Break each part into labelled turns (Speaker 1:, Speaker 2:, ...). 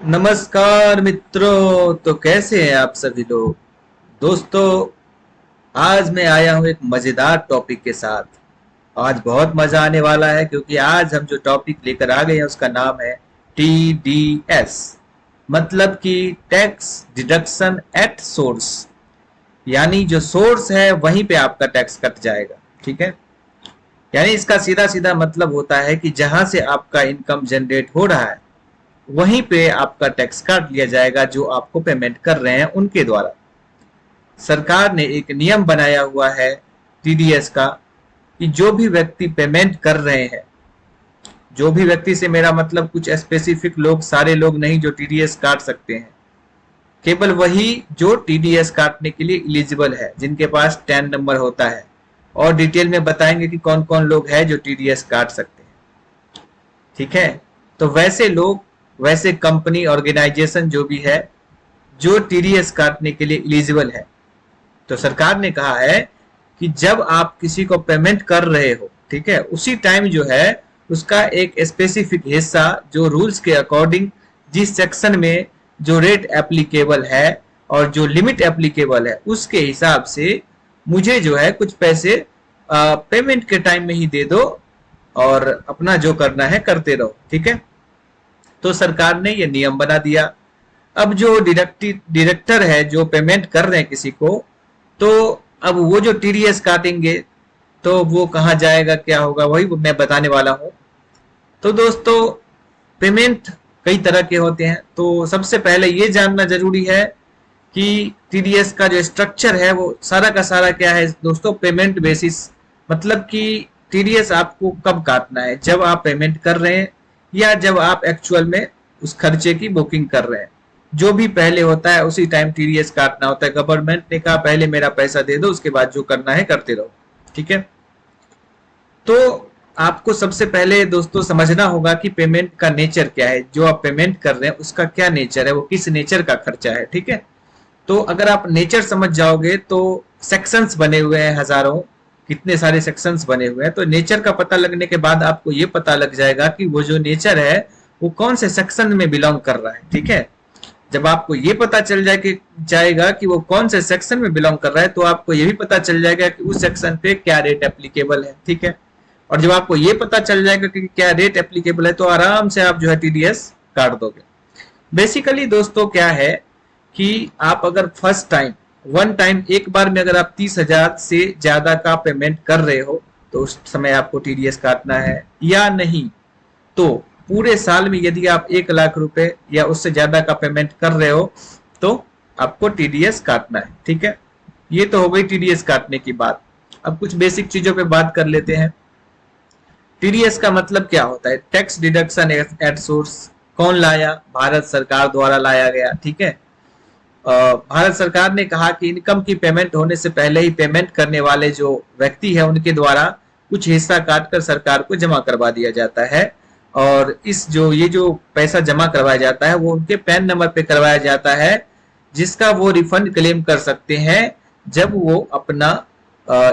Speaker 1: नमस्कार मित्रों। तो कैसे हैं आप सभी लोग। दोस्तों, आज मैं आया हूं एक मजेदार टॉपिक के साथ। आज बहुत मजा आने वाला है क्योंकि आज हम जो टॉपिक लेकर आ गए हैं उसका नाम है TDS। मतलब कि टैक्स डिडक्शन एट सोर्स। यानी जो सोर्स है वहीं पे आपका टैक्स कट जाएगा। ठीक है। यानी इसका सीधा सीधा मतलब होता है कि जहां से आपका इनकम जनरेट हो रहा है वहीं पे आपका टैक्स काट लिया जाएगा जो आपको पेमेंट कर रहे हैं उनके द्वारा। सरकार ने एक नियम बनाया हुआ है TDS का कि जो भी व्यक्ति पेमेंट कर रहे हैं, जो भी व्यक्ति से मेरा मतलब कुछ स्पेसिफिक लोग, सारे लोग नहीं जो TDS काट सकते हैं, केवल वही जो TDS काटने के लिए एलिजिबल है, जिनके पास टैन नंबर होता है। और डिटेल में बताएंगे कि कौन कौन लोग हैं जो TDS काट सकते हैं। ठीक है। तो वैसे लोग, वैसे कंपनी, ऑर्गेनाइजेशन जो भी है जो TDS काटने के लिए एलिजिबल है, तो सरकार ने कहा है कि जब आप किसी को पेमेंट कर रहे हो, ठीक है, उसी टाइम जो है उसका एक स्पेसिफिक हिस्सा जो रूल्स के अकॉर्डिंग, जिस सेक्शन में जो रेट एप्लीकेबल है और जो लिमिट एप्लीकेबल है उसके हिसाब से मुझे जो है कुछ पैसे पेमेंट के टाइम में ही दे दो और अपना जो करना है करते रहो। ठीक है। तो सरकार ने ये नियम बना दिया। अब जो डायरेक्टर है जो पेमेंट कर रहे हैं किसी को, तो अब वो जो TDS काटेंगे तो वो कहाँ जाएगा, क्या होगा, वही मैं बताने वाला हूँ। तो दोस्तों, पेमेंट कई तरह के होते हैं। तो सबसे पहले ये जानना जरूरी है कि TDS का जो स्ट्रक्चर है वो सारा का सारा क्या है दोस्तों, पेमेंट बेसिस। मतलब कि TDS आपको कब काटना है, जब आप पेमेंट कर रहे हैं या जब आप एक्चुअल में उस खर्चे की बुकिंग कर रहे हैं। जो भी पहले होता है उसी टाइम TDS काटना होता है। गवर्नमेंट ने कहा पहले मेरा पैसा दे दो, उसके बाद जो करना है करते रहो। ठीक है। तो आपको सबसे पहले दोस्तों समझना होगा कि पेमेंट का नेचर क्या है, जो आप पेमेंट कर रहे हैं उसका क्या नेचर है, वो किस नेचर का खर्चा है। ठीक है। तो अगर आप नेचर समझ जाओगे तो सेक्शंस बने हुए हैं हजारों, कितने सारे सेक्शंस बने हुए हैं। तो नेचर का पता लगने के बाद आपको ये पता लग जाएगा कि वो जो नेचर है वो कौन से सेक्शन में बिलोंग कर रहा है। ठीक है। जब आपको ये पता चल जाएगा कि वो कौन से सेक्शन में बिलोंग कर रहा है, तो आपको ये भी पता चल जाएगा कि उस सेक्शन पे क्या रेट एप्लीकेबल है। ठीक है। और जब आपको ये पता चल जाएगा कि क्या रेट एप्लीकेबल है तो आराम से आप जो है TDS काट दोगे। बेसिकली दोस्तों क्या है कि आप अगर फर्स्ट टाइम, वन टाइम, एक बार में अगर आप 30,000 से ज्यादा का पेमेंट कर रहे हो तो उस समय आपको TDS काटना है, या नहीं तो पूरे साल में यदि आप 1 लाख रुपए या उससे ज्यादा का पेमेंट कर रहे हो तो आपको TDS काटना है। ठीक है। ये तो हो गई TDS काटने की बात। अब कुछ बेसिक चीजों पे बात कर लेते हैं। TDS का मतलब क्या होता है, टैक्स डिडक्शन एट सोर्स। कौन लाया? भारत सरकार द्वारा लाया गया। ठीक है। भारत सरकार ने कहा कि इनकम की पेमेंट होने से पहले ही पेमेंट करने वाले जो व्यक्ति है उनके द्वारा कुछ हिस्सा काटकर सरकार को जमा करवा दिया जाता है। और ये जो पैसा जमा करवाया जाता है वो उनके पैन नंबर पे करवाया जाता है, जिसका वो रिफंड क्लेम कर सकते हैं जब वो अपना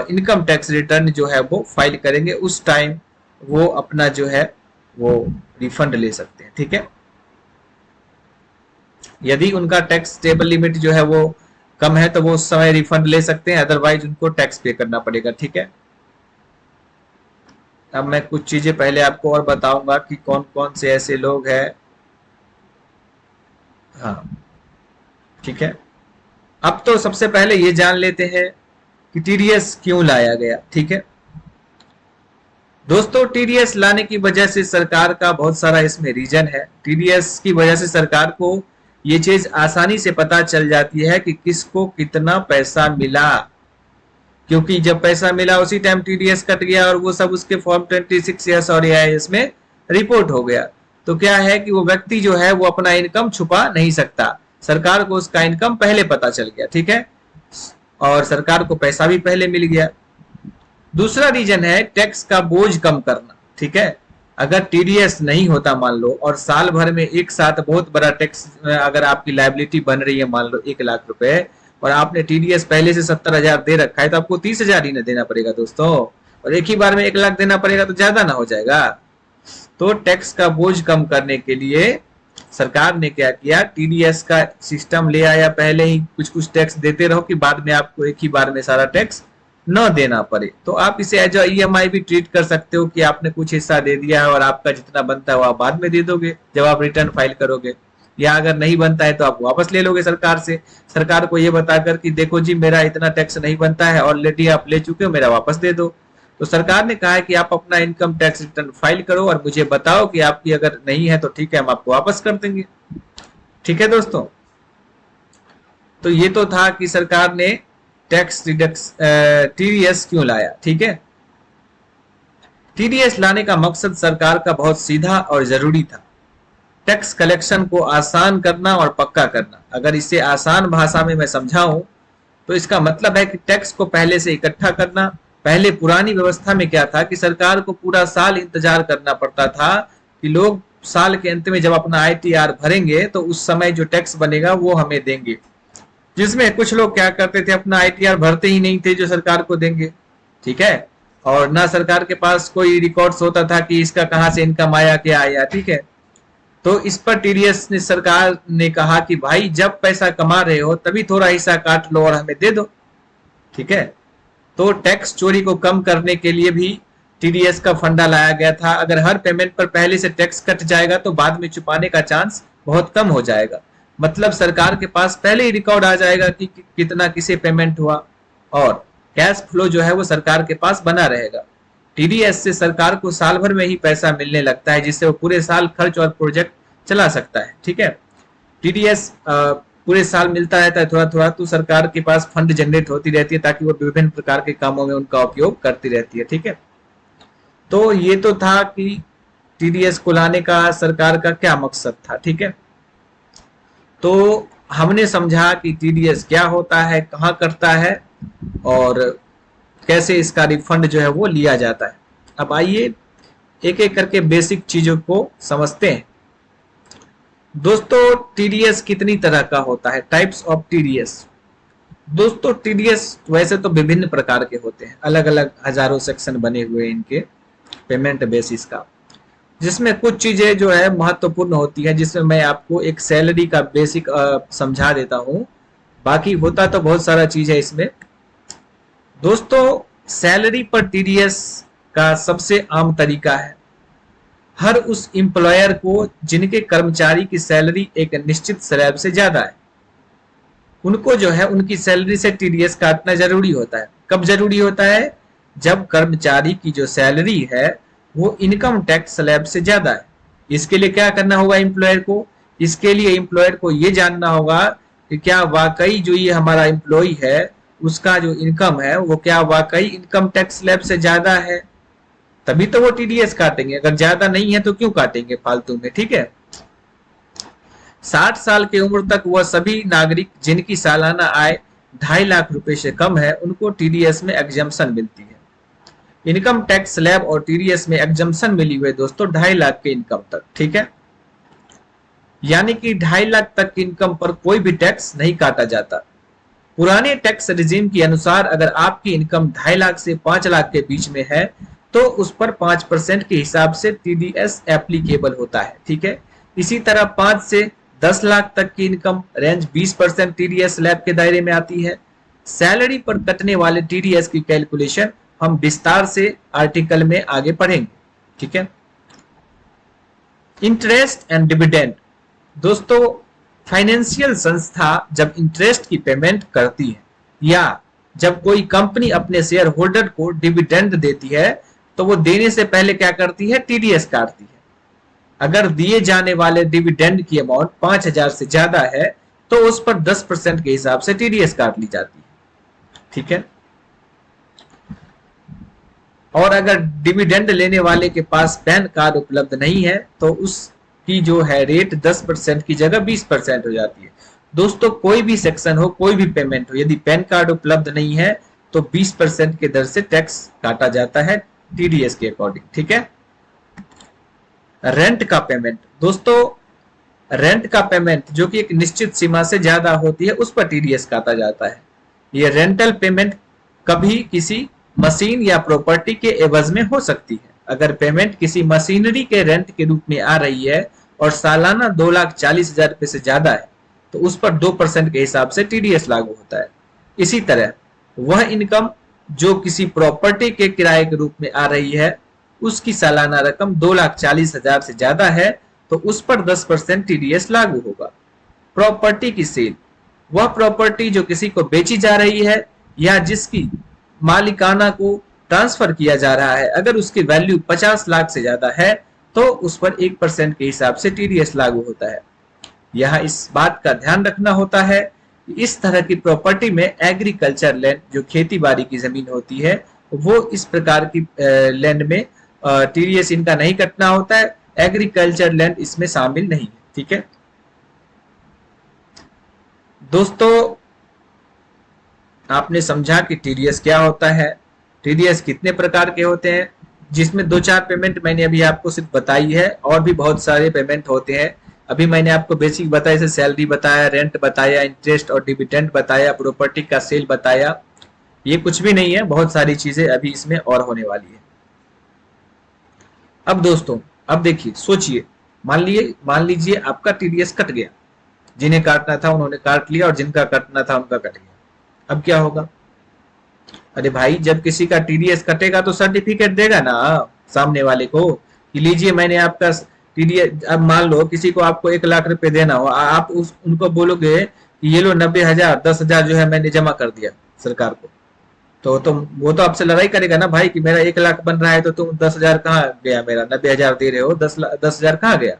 Speaker 1: इनकम टैक्स रिटर्न जो है वो फाइल करेंगे। उस टाइम वो अपना जो है वो रिफंड ले सकते हैं। ठीक है। यदि उनका टैक्स टेबल लिमिट जो है वो कम है तो वो उस समय रिफंड ले सकते हैं, अदरवाइज उनको टैक्स पे करना पड़ेगा। ठीक है। अब मैं कुछ चीजें पहले आपको और बताऊंगा कि कौन कौन से ऐसे लोग हैं। हाँ। ठीक है। अब तो सबसे पहले ये जान लेते हैं कि TDS क्यों लाया गया। ठीक है दोस्तों, TDS लाने की वजह से सरकार का बहुत सारा इसमें रीजन है। TDS की वजह से सरकार को ये चीज आसानी से पता चल जाती है कि किसको कितना पैसा मिला, क्योंकि जब पैसा मिला उसी टाइम TDS कट गया और वो सब उसके फॉर्म 26 या सॉरी IAS में रिपोर्ट हो गया। तो क्या है कि वो व्यक्ति जो है वो अपना इनकम छुपा नहीं सकता, सरकार को उसका इनकम पहले पता चल गया। ठीक है। और सरकार को पैसा भी पहले मिल गया। दूसरा रीजन है टैक्स का बोझ कम करना। ठीक है। अगर TDS नहीं होता मान लो, और साल भर में एक साथ बहुत बड़ा टैक्स, अगर आपकी लाइबिलिटी बन रही है मान लो 1 लाख रुपए, और आपने TDS पहले से 70,000 दे रखा है तो आपको 30,000 ही ना देना पड़ेगा दोस्तों। और एक ही बार में 1 लाख देना पड़ेगा तो ज्यादा ना हो जाएगा। तो टैक्स का बोझ कम करने के लिए सरकार ने क्या किया, टीडीएस का सिस्टम ले आया, पहले ही कुछ कुछ टैक्स देते रहो कि बाद में आपको एक ही बार में सारा टैक्स न देना पड़े। तो आप इसे एज ईएमआई भी ट्रीट कर सकते हो कि आपने कुछ हिस्सा दे दिया है और आपका जितना बनता है वो आप बाद में दे दोगे जब आप रिटर्न फाइल करोगे, या अगर नहीं बनता है तो आप वापस ले लोगे सरकार से, सरकार को ये बताकर कि देखो जी मेरा इतना टैक्स नहीं बनता है, ऑलरेडी आप ले चुके हो, मेरा वापस दे दो। तो सरकार ने कहा है कि आप अपना इनकम टैक्स रिटर्न फाइल करो और मुझे बताओ कि आपकी अगर नहीं है तो ठीक है, हम आपको वापस कर देंगे। ठीक है दोस्तों, तो ये तो था कि सरकार ने टैक्स रिडक्स टीडीएस क्यों लाया। ठीक है, टीडीएस लाने का मकसद सरकार का बहुत सीधा और जरूरी था, टैक्स कलेक्शन को आसान करना और पक्का करना। अगर इसे आसान भाषा में मैं समझाऊं तो इसका मतलब है कि टैक्स को पहले से इकट्ठा करना। पहले पुरानी व्यवस्था में क्या था कि सरकार को पूरा साल इंतजार करना पड़ता था कि लोग साल के अंत में जब अपना आईटीआर भरेंगे तो उस समय जो टैक्स बनेगा वो हमें देंगे, जिसमें कुछ लोग क्या करते थे, अपना आईटीआर भरते ही नहीं थे जो सरकार को देंगे। ठीक है, और ना सरकार के पास कोई रिकॉर्ड्स होता था कि इसका कहां से इनकम आया, क्या आया। ठीक है, तो इस पर टीडीएस ने सरकार ने कहा कि भाई जब पैसा कमा रहे हो तभी थोड़ा हिस्सा काट लो और हमें दे दो। ठीक है, तो टैक्स चोरी को कम करने के लिए भी टीडीएस का फंडा लाया गया था। अगर हर पेमेंट पर पहले से टैक्स कट जाएगा तो बाद में छुपाने का चांस बहुत कम हो जाएगा। मतलब सरकार के पास पहले ही रिकॉर्ड आ जाएगा कि कितना किसे पेमेंट हुआ, और कैश फ्लो जो है वो सरकार के पास बना रहेगा। टीडीएस से सरकार को साल भर में ही पैसा मिलने लगता है, जिससे वो पूरे साल खर्च और प्रोजेक्ट चला सकता है। ठीक है, टीडीएस पूरे साल मिलता रहता है थोड़ा थोड़ा, तो सरकार के पास फंड जनरेट होती रहती है ताकि वो विभिन्न प्रकार के कामों में उनका उपयोग करती रहती है। ठीक है, तो ये तो था कि टीडीएस को लाने का सरकार का क्या मकसद था। ठीक है, तो हमने समझा कि टीडीएस क्या होता है, कहाँ करता है और कैसे इसका रिफंड जो है वो लिया जाता है। अब आइए एक एक करके बेसिक चीजों को समझते हैं। दोस्तों, टीडीएस कितनी तरह का होता है, टाइप्स ऑफ टीडीएस। दोस्तों, टीडीएस वैसे तो विभिन्न प्रकार के होते हैं, अलग अलग हजारों सेक्शन बने हुए इनके पेमेंट बेसिस का, जिसमें कुछ चीजें जो है महत्वपूर्ण होती है, जिसमें मैं आपको एक सैलरी का बेसिक समझा देता हूं। बाकी होता तो बहुत सारा चीज है इसमें। दोस्तों, सैलरी पर टीडीएस का सबसे आम तरीका है, हर उस एम्प्लॉयर को जिनके कर्मचारी की सैलरी एक निश्चित स्लैब से ज्यादा है, उनको जो है उनकी सैलरी से टीडीएस काटना जरूरी होता है। कब जरूरी होता है? जब कर्मचारी की जो सैलरी है वो इनकम टैक्स स्लैब से ज्यादा है। इसके लिए क्या करना होगा एम्प्लॉयर को? इसके लिए एम्प्लॉयर को ये जानना होगा कि क्या वाकई जो ये हमारा एम्प्लॉय है उसका जो इनकम है वो क्या वाकई इनकम टैक्स स्लैब से ज्यादा है, तभी तो वो टीडीएस काटेंगे। अगर ज्यादा नहीं है तो क्यों काटेंगे फालतू में। ठीक है, 60 साल की उम्र तक वह सभी नागरिक जिनकी सालाना आय 2.5 लाख रुपए से कम है उनको टीडीएस में एग्जम्पशन मिलती है। इनकम टैक्स स्लैब और टीडीएस में एग्जम्पशन मिली हुई दोस्तों 2.5 लाख के इनकम तक। ठीक है, यानी कि 2.5 लाख तक की इनकम पर कोई भी टैक्स नहीं काटा जाता। पुराने टैक्स रिजीम के अनुसार अगर आपकी इनकम 2.5 लाख से 5 लाख के बीच में है तो उस पर 5% के हिसाब से टीडीएस एप्लीकेबल होता है। ठीक है, इसी तरह 5 से 10 लाख तक की इनकम रेंज 20% टीडीएस स्लैब के दायरे में आती है। सैलरी पर कटने वाले टीडीएस की कैलकुलेशन हम विस्तार से आर्टिकल में आगे पढ़ेंगे। ठीक है, इंटरेस्ट एंड डिविडेंड। दोस्तों, फाइनेंशियल संस्था जब इंटरेस्ट की पेमेंट करती है या जब कोई कंपनी अपने शेयर होल्डर को डिविडेंड देती है तो वो देने से पहले क्या करती है? टीडीएस काटती है। अगर दिए जाने वाले डिविडेंड की अमाउंट 5,000 से ज्यादा है तो उस पर 10% के हिसाब से टीडीएस काट ली जाती है। ठीक है, और अगर डिविडेंड लेने वाले के पास पैन कार्ड उपलब्ध नहीं है तो उसकी जो है रेट 10% की जगह 20% हो जाती है। दोस्तों, कोई भी सेक्शन हो, कोई भी पेमेंट हो, यदि पैन कार्ड उपलब्ध नहीं है तो 20% के दर से टैक्स काटा जाता है टीडीएस के अकॉर्डिंग। ठीक है, रेंट का पेमेंट। दोस्तों, रेंट का पेमेंट जो कि एक निश्चित सीमा से ज्यादा होती है उस पर टीडीएस काटा जाता है। यह रेंटल पेमेंट कभी किसी मशीन या प्रॉपर्टी के एवज में हो सकती है। अगर पेमेंट किसी मशीनरी के रेंट के रूप में आ रही है और सालाना 2,40,000 रुपए से ज्यादा है तो उस पर 2% के हिसाब से टीडीएस लागू होता है। इसी तरह वह इनकम जो किसी प्रॉपर्टी के किराए के रूप में आ रही है, उसकी सालाना रकम 2,40,000 से ज्यादा है तो उस पर 10% टीडीएस लागू होगा। प्रॉपर्टी की सेल, वह प्रॉपर्टी जो किसी को बेची जा रही है या जिसकी मालिकाना को ट्रांसफर किया जा रहा है, अगर उसकी वैल्यू 50 लाख से ज्यादा है तो उस पर 1% के हिसाब से टीडीएस लागू होता है। यहाँ इस बात का ध्यान रखना होता है कि इस तरह की प्रॉपर्टी में एग्रीकल्चर लैंड, जो खेती बाड़ी की जमीन होती है, वो इस प्रकार की लैंड में टीडीएस इनका नहीं कटना होता है। एग्रीकल्चर लैंड इसमें शामिल नहीं है। ठीक है दोस्तों, आपने समझा कि टीडीएस क्या होता है, टीडीएस कितने प्रकार के होते हैं, जिसमें 2-4 पेमेंट मैंने अभी आपको सिर्फ बताई है, और भी बहुत सारे पेमेंट होते हैं। अभी मैंने आपको बेसिक बताया, जैसे सैलरी बताया, रेंट बताया, इंटरेस्ट और डिविडेंड बताया, प्रॉपर्टी का सेल बताया। ये कुछ भी नहीं है, बहुत सारी चीजें अभी इसमें और होने वाली है। अब दोस्तों, अब देखिए, सोचिए, मान लीजिए आपका टीडीएस कट गया। जिन्हें काटना था उन्होंने काट लिया और जिनका कटना था उनका कट गया। अब क्या होगा? अरे भाई, जब किसी का टीडीएस कटेगा तो सर्टिफिकेट देगा ना सामने वाले को कि लीजिए मैंने आपका टीडीएस। अब मान लो किसी को आपको 1 लाख रुपए देना हो, आप उनको बोलोगे कि ये लो 90,000, 10,000 जो है मैंने जमा कर दिया सरकार को, तो वो तो आपसे लड़ाई करेगा ना भाई कि मेरा 1 लाख बन रहा है तो तुम 10,000 कहाँ गया, मेरा 90,000 दे रहे हो, 10,000 कहाँ गया?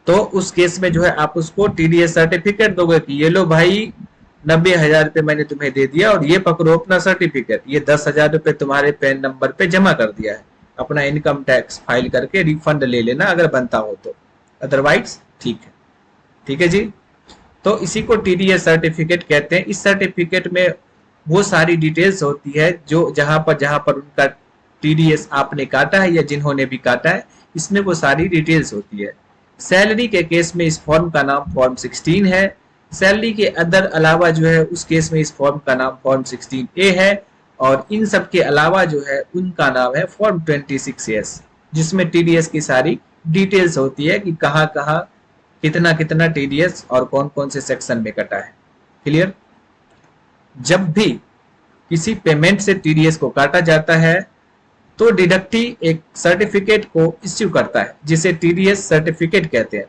Speaker 1: तो उस केस में जो है आप उसको टीडीएस सर्टिफिकेट दोगे कि ये लो भाई 90,000 रुपए मैंने तुम्हें दे दिया और ये पकड़ो अपना सर्टिफिकेट, ये 10,000 रुपए तुम्हारे पैन नंबर पे जमा कर दिया है, अपना इनकम टैक्स फाइल करके रिफंड ले लेना अगर बनता हो तो, अदरवाइज ठीक है। ठीक है जी, तो इसी को टीडीएस सर्टिफिकेट कहते हैं। इस सर्टिफिकेट में वो सारी डिटेल्स होती है जो जहां पर उनका टीडीएस आपने काटा है या जिन्होंने भी काटा है, इसमें वो सारी डिटेल्स होती है। सैलरी के केस में इस फॉर्म का नाम फॉर्म 16 है। सैलरी के अदर अलावा जो है उस केस में इस फॉर्म का नाम फॉर्म 16A है, और इन सब के अलावा जो है उनका नाम है फॉर्म 26S, जिसमें टीडीएस की सारी डिटेल्स होती है कि कहाँ कहाँ कितना कितना टीडीएस और कौन कौन से सेक्शन में कटा है। क्लियर? जब भी किसी पेमेंट से टीडीएस को काटा जाता है तो डिडक्टी एक सर्टिफिकेट को इश्यू करता है जिसे टीडीएस सर्टिफिकेट कहते हैं।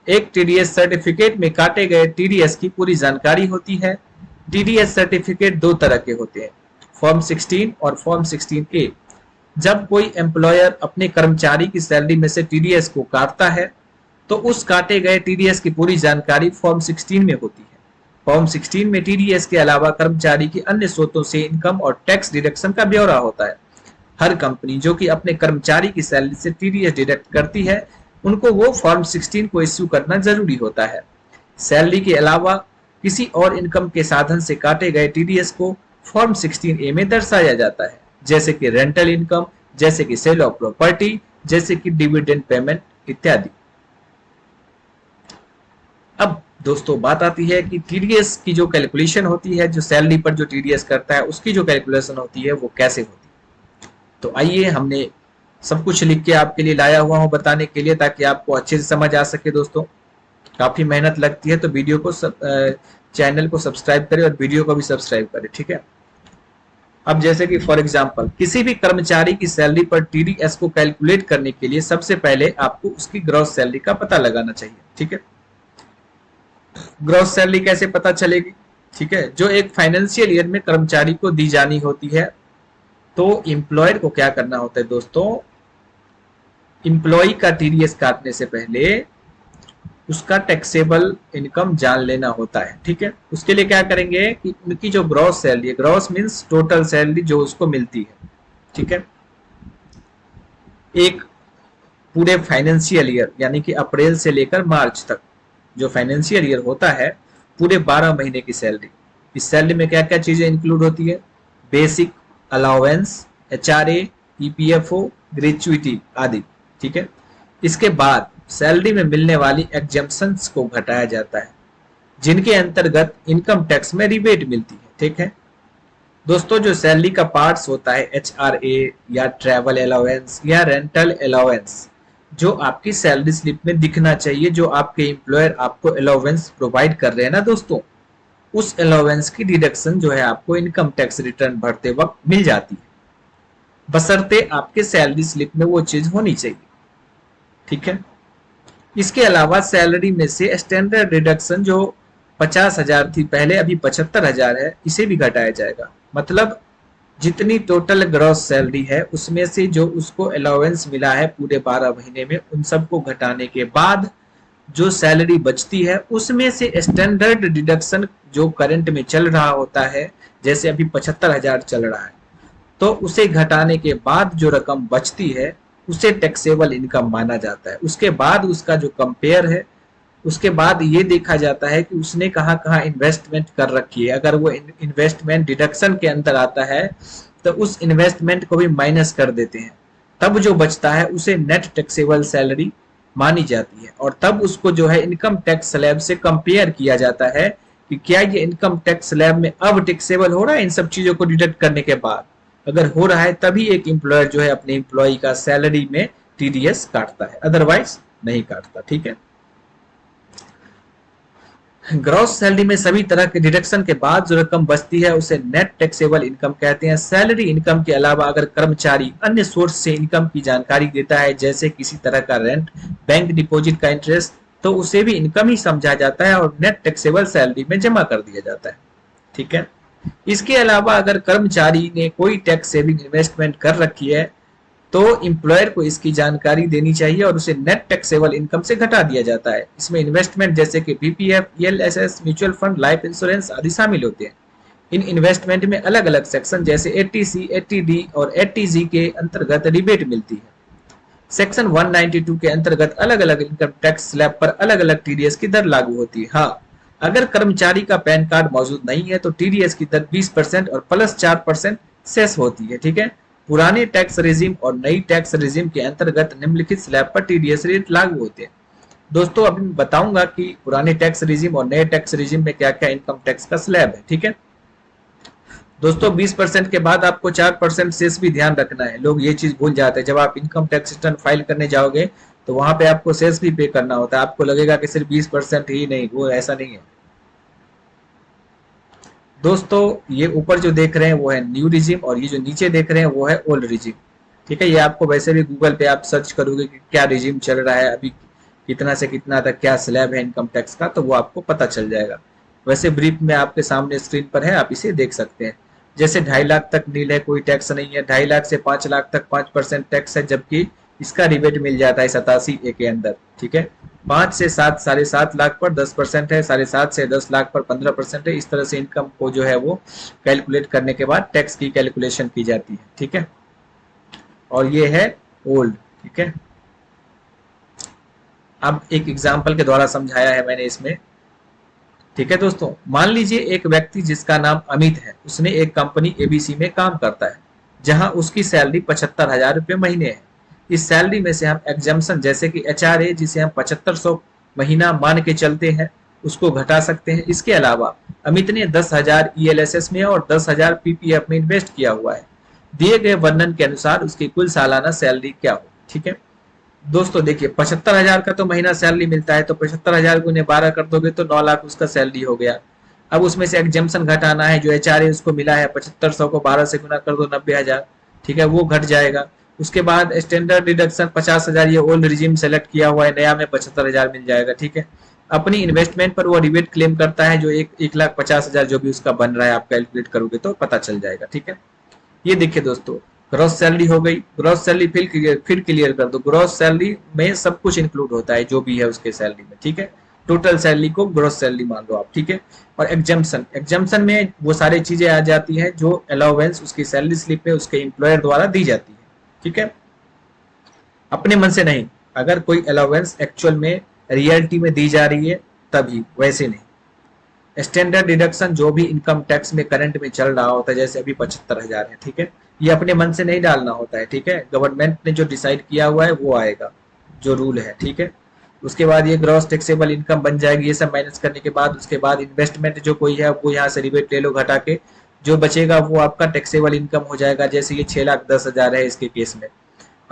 Speaker 1: एक टीडीएस सर्टिफिकेट में काटे गए टीडीएस की पूरी जानकारी होती है। टीडीएस सर्टिफिकेट 2 तरह के होते हैं, फॉर्म 16 और फॉर्म 16A। जब कोई एम्प्लॉयर अपने कर्मचारी की सैलरी में से टीडीएस को काटता है तो उस काटे गए टीडीएस की पूरी जानकारी फॉर्म 16 में होती है। फॉर्म 16 में टीडीएस के अलावा कर्मचारी की अन्य स्रोतों से इनकम और टैक्स डिडक्शन का ब्यौरा होता है। हर कंपनी जो कि अपने कर्मचारी की सैलरी से टीडीएस डिडक्ट करती है, उनको वो फॉर्म 16 को इश्यू करना जरूरी होता है। सैलरी के अलावा किसी और इनकम के साधन से काटे गए टीडीएस को फॉर्म 16A में दर्शाया जाता है, जैसे कि रेंटल इनकम, जैसे कि सेल ऑफ प्रॉपर्टी, जैसे कि डिविडेंड पेमेंट इत्यादि। अब दोस्तों बात आती है कि टीडीएस की जो कैलकुलेशन होती है, जो सैलरी पर जो टीडीएस करता है उसकी जो कैलकुलेशन होती है वो कैसे होती है। तो आइए, हमने सब कुछ लिख के आपके लिए लाया हुआ हूं बताने के लिए, ताकि आपको अच्छे से समझ आ सके। दोस्तों काफी मेहनत लगती है, तो वीडियो को चैनल को सब्सक्राइब करें और वीडियो को भी सब्सक्राइब करें। ठीक है, अब जैसे कि फॉर एग्जांपल किसी भी कर्मचारी की सैलरी पर टीडीएस को कैलकुलेट करने के लिए सबसे पहले आपको उसकी ग्रॉस सैलरी का पता लगाना चाहिए। ठीक है, ग्रॉस सैलरी कैसे पता चलेगी? ठीक है, जो एक फाइनेंशियल ईयर में कर्मचारी को दी जानी होती है। तो एम्प्लॉयर को क्या करना होता है दोस्तों, एम्प्लॉय का टीडीएस काटने से पहले उसका टैक्सेबल इनकम जान लेना होता है। ठीक है, उसके लिए क्या करेंगे कि उनकी जो ग्रॉस सैलरी है, ग्रॉस मींस टोटल सैलरी जो उसको मिलती है, ठीक है, एक पूरे फाइनेंशियल ईयर यानी कि अप्रैल से लेकर मार्च तक जो फाइनेंशियल ईयर होता है, पूरे 12 महीने की सैलरी। इस सैलरी में क्या क्या चीजें इंक्लूड होती है? Basic allowance, HRA, EPFO, gratuity आदि। ठीक है, इसके बाद सैलरी में मिलने वाली एग्जेम्पशंस को घटाया जाता है, जिनके अंतर्गत इनकम टैक्स में रिबेट मिलती है। ठीक है दोस्तों, जो सैलरी का पार्ट्स होता है, एचआरए या ट्रैवल अलाउंस या रेंटल अलाउंस, जो आपकी सैलरी स्लिप में दिखना चाहिए, जो आपके एम्प्लॉयर आपको अलाउंस प्रोवाइड कर रहे हैं ना दोस्तों, उस अलाउंस की डिडक्शन जो है आपको इनकम टैक्स रिटर्न भरते वक्त मिल जाती है, बशर्ते आपके सैलरी स्लिप में वो चीज होनी चाहिए। ठीक है। इसके अलावा सैलरी में से स्टैंडर्ड डिडक्शन जो 50,000 थी पहले, अभी 75,000 है, इसे भी घटाया जाएगा। मतलब जितनी टोटल ग्रॉस सैलरी है उसमें से जो उसको अलाउंस मिला है पूरे 12 महीने में, उन सबको घटाने के बाद जो सैलरी बचती है उसमें से स्टैंडर्ड डिडक्शन जो करंट में चल रहा होता है, जैसे अभी 75,000 चल रहा है, तो उसे घटाने के बाद जो रकम बचती है उसे टैक्सेबल इनकम माना जाता है। उसके बाद उसका जो कंपेयर है, उसके बाद ये देखा जाता है कि उसने कहाँ कहाँ इन्वेस्टमेंट कर रखी है। अगर वो इन्वेस्टमेंट डिडक्शन के अंदर आता है तो उस इन्वेस्टमेंट को भी माइनस कर देते हैं, तब जो बचता है उसे नेट टैक्सेबल सैलरी मानी जाती है। और तब उसको जो है इनकम टैक्स स्लैब से कंपेयर किया जाता है कि क्या ये इनकम टैक्स स्लैब में अब टैक्सेबल हो रहा है इन सब चीजों को डिडक्ट करने के बाद। अगर हो रहा है तभी एक एम्प्लॉयर जो है अपने एम्प्लॉय का सैलरी में टीडीएस काटता है, अदरवाइज नहीं काटता। ठीक है। ग्रॉस सैलरी में सभी तरह के डिडक्शन के बाद जो रकम बचती है उसे नेट टैक्सेबल इनकम कहते हैं। सैलरी इनकम के अलावा अगर कर्मचारी अन्य सोर्स से इनकम की जानकारी देता है, जैसे किसी तरह का रेंट, बैंक डिपॉजिट का इंटरेस्ट, तो उसे भी इनकम ही समझा जाता है और नेट टैक्सेबल सैलरी में जमा कर दिया जाता है। ठीक है। इसके अलावा अगर कर्मचारी ने कोई टैक्स सेविंग इन्वेस्टमेंट कर रखी है तो एम्प्लॉयर को इसकी जानकारी देनी चाहिए और उसे नेट टैक्सेबल इनकम से घटा दिया जाता है। इसमें इन्वेस्टमेंट जैसे कि PPF, ELSS, mutual fund, life insurance आदि शामिल होते हैं। इन इन्वेस्टमेंट में अलग अलग सेक्शन जैसे 80C, 80D और 80G के अंतर्गत रिबेट मिलती है। सेक्शन 192 के अंतर्गत अलग अलग इनकम टैक्स स्लैब पर अलग अलग टीडीएस की दर लागू होती है। हाँ, अगर कर्मचारी का पैन कार्ड मौजूद नहीं है तो टीडीएस की दर 20% और प्लस 4% सेस होती है। ठीक है। पुराने टैक्स रिजीम और नई टैक्स रिजीम के अंतर्गत निम्नलिखित स्लैब पर टीडीएस रेट लागू होते हैं। दोस्तों अभी मैं बताऊंगा कि पुराने टैक्स रिजीम और नए टैक्स रिजीम में क्या क्या इनकम टैक्स का स्लैब है। ठीक है दोस्तों, 20% के बाद आपको 4% सेस भी ध्यान रखना है। लोग ये चीज भूल जाते हैं, जब आप इनकम टैक्स रिटर्न फाइल करने जाओगे तो वहां पे आपको सेस भी पे करना होता है। आपको लगेगा कि सिर्फ 20% ही, नहीं, वो ऐसा नहीं है दोस्तों। ये ऊपर जो देख रहे हैं वो है न्यू रिजिम और ये जो नीचे देख रहे हैं वो है ओल्ड रिजिम। ठीक है। ये आपको वैसे भी गूगल पे आप सर्च करोगे कि क्या रिजिम चल रहा है अभी, कितना से कितना तक क्या स्लैब है इनकम टैक्स का, तो वो आपको पता चल जाएगा। वैसे ब्रीफ में आपके सामने स्क्रीन पर है, आप इसे देख सकते हैं। जैसे 2.5 लाख तक नील है, कोई टैक्स नहीं है। 2.5 लाख से 5 लाख तक 5% टैक्स है, जबकि इसका रिबेट मिल जाता है 87A के अंदर। ठीक है। 5 से 7, 7.5 लाख पर 10% है, 7.5 से 10 लाख पर 15% है। इस तरह से इनकम को जो है वो कैलकुलेट करने के बाद टैक्स की कैलकुलेशन की जाती है। ठीक है। और ये है ओल्ड। ठीक है। अब एक एग्जाम्पल के द्वारा समझाया है मैंने इसमें। ठीक है दोस्तों, मान लीजिए एक व्यक्ति जिसका नाम अमित है, उसने एक कंपनी एबीसी में काम करता है जहां उसकी सैलरी 75,000 रुपये महीने है। इस सैलरी में से हम एग्जाम्पशन जैसे कि एचआरए, जिसे हम 7500 महीना मान के चलते हैं, उसको घटा सकते हैं। इसके अलावा अमित ने 10,000 ईएलएसएस में और 10,000 पीपीएफ में इन्वेस्ट किया हुआ है। दिए गए वर्णन के अनुसार उसकी कुल सालाना सैलरी क्या हो। ठीक है दोस्तों, देखिए 75,000 का तो महीना सैलरी मिलता है, तो 75,000 को 12 कर दोगे तो 9 लाख उसका सैलरी हो गया। अब उसमें से एग्जाम्पशन घटाना है, जो एचआरए उसको मिला है 7500 को 12 से गुना कर दो 90,000। ठीक है, वो घट जाएगा। उसके बाद स्टैंडर्ड डिडक्शन 50,000, ये ओल्ड रिजीम सेलेक्ट किया हुआ है, नया में 75,000 मिल जाएगा। ठीक है। अपनी इन्वेस्टमेंट पर वो रिबेट क्लेम करता है, जो 1,50,000 जो भी उसका बन रहा है, आप कैलकुलेट करोगे तो पता चल जाएगा। ठीक है। ये देखिए दोस्तों, ग्रॉस सैलरी हो गई। ग्रॉस सैलरी फिर क्लियर कर दो। ग्रॉस सैलरी में सब कुछ इंक्लूड होता है जो भी है उसके सैलरी में। ठीक है। टोटल सैलरी को ग्रॉस सैलरी मान लो आप। ठीक है। और एग्जाम्पशन में वो सारी चीजें आ जाती है जो अलाउंस उसकी सैलरी स्लिप में उसके एम्प्लॉयर द्वारा दी जाती है। ठीक है। अपने मन से नहीं, अगर कोई अलाउंस एक्चुअल में रियलिटी में दी जा रही है तभी, वैसे नहीं। स्टैंडर्ड डिडक्शन जो भी इनकम टैक्स में करंट में चल रहा होता है, जैसे अभी 75,000 है। ठीक है। ये अपने मन से नहीं डालना होता है। ठीक है। गवर्नमेंट ने जो डिसाइड किया हुआ है वो आएगा, जो रूल है। ठीक है। उसके बाद ये ग्रॉस टैक्सेबल इनकम बन जाएगी। ये सब माइनस करने के बाद उसके बाद इन्वेस्टमेंट जो कोई है वो यहाँ से रिबेट ले लो घटा के, जो बचेगा वो आपका टैक्सेबल इनकम हो जाएगा। जैसे ये 6,10,000 है इसके केस में।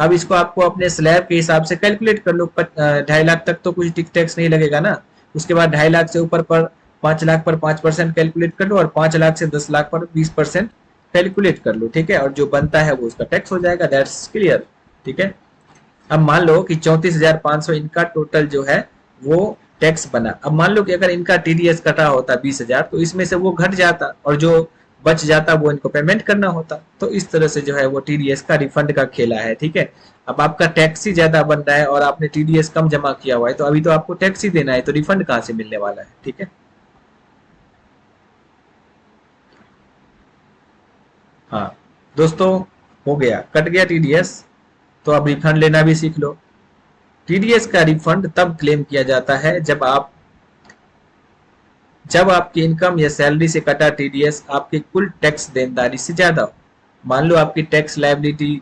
Speaker 1: अब इसको आपको अपने स्लैब के हिसाब से कैलकुलेट कर लो। 2.5 लाख तक तो कुछ टैक्स नहीं लगेगा ना। उसके बाद 2.5 लाख से ऊपर पर 5 लाख पर 5% कैलकुलेट कर लो, और 5 लाख से 10 लाख पर 20% कैलकुलेट कर लो। ठीक है, और जो बनता है वो उसका टैक्स हो जाएगा। That's clear. ठीक है, अब मान लो कि 34,500 इनका टोटल जो है वो टैक्स बना। अब मान लो कि अगर इनका टीडीएस कटा होता 20,000, तो इसमें से वो घट जाता और जो बच जाता वो इनको पेमेंट करना होता। तो इस तरह से जो है वो टीडीएस का रिफंड का खेला है। ठीक है, अब आपका टैक्स ही ज्यादा बन रहा है और आपने टीडीएस कम जमा किया हुआ है, तो अभी तो आपको टैक्स ही देना है, तो रिफंड कहाँ से मिलने वाला है। ठीक है, हाँ दोस्तों, हो गया, कट गया टीडीएस, तो अब रिफंड लेना भी सीख लो। टीडीएस का रिफंड तब क्लेम किया जाता है जब आपकी इनकम या सैलरी से कटा टीडीएस आपके कुल टैक्स देनदारी से ज्यादा हो। मान लो आपकी टैक्स लायबिलिटी